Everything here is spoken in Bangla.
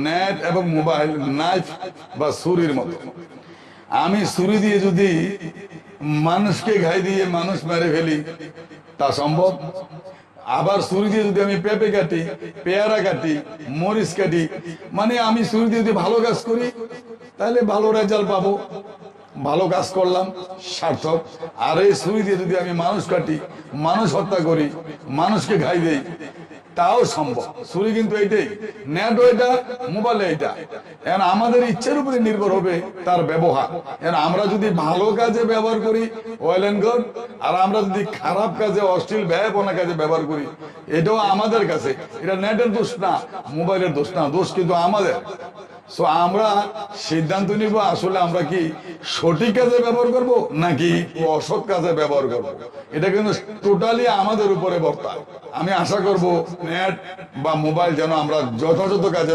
নেট এবং মোবাইল নাইফ বা ছুরির মতো। আমি ছুরি দিয়ে যদি মানুষকে ঘাই দিয়ে মানুষ মেরে ফেলি, তা সম্ভব? আবার ছুরি দিয়ে যদি আমি পেঁপে কাটি, পেয়ারা কাটি, মরিচ কাটি, মানে আমি ছুরি দিয়ে যদি ভালো কাজ করি তাহলে ভালো রেজাল্ট পাবো, ভালো কাজ করলাম, সার্থক। আর এই ছুরি দিয়ে যদি আমি মানুষ কাটি, মানুষ হত্যা করি, মানুষকে ঘাই দেই, তাও সম্ভব। ছুরি কিন্তু এইটাই, নেট ওইটা, মোবাইল এইটা। এখন আমাদের ইচ্ছের উপরে নির্ভর হবে তার ব্যবহার। এখন আমরা যদি ভালো কাজে ব্যবহার করি ওয়েল এন্ড গুড, আর আমরা যদি খারাপ কাজে, অশ্লীল ব্যয়পনা কাজে ব্যবহার করি, এটাও আমাদের কাছে। এটা নেটের দোষ না, মোবাইলের দোষ না, দোষ কিন্তু আমাদের। সো আমরা সিদ্ধান্ত নিব আসলে আমরা কি সঠিক কাজে ব্যবহার করব নাকি অসৎ কাজে ব্যবহার করব। এটা কিন্তু টোটালি আমাদের উপরে বর্তায়। আমি আশা করব নেট বা মোবাইল যেন আমরা যথাযথ কাজে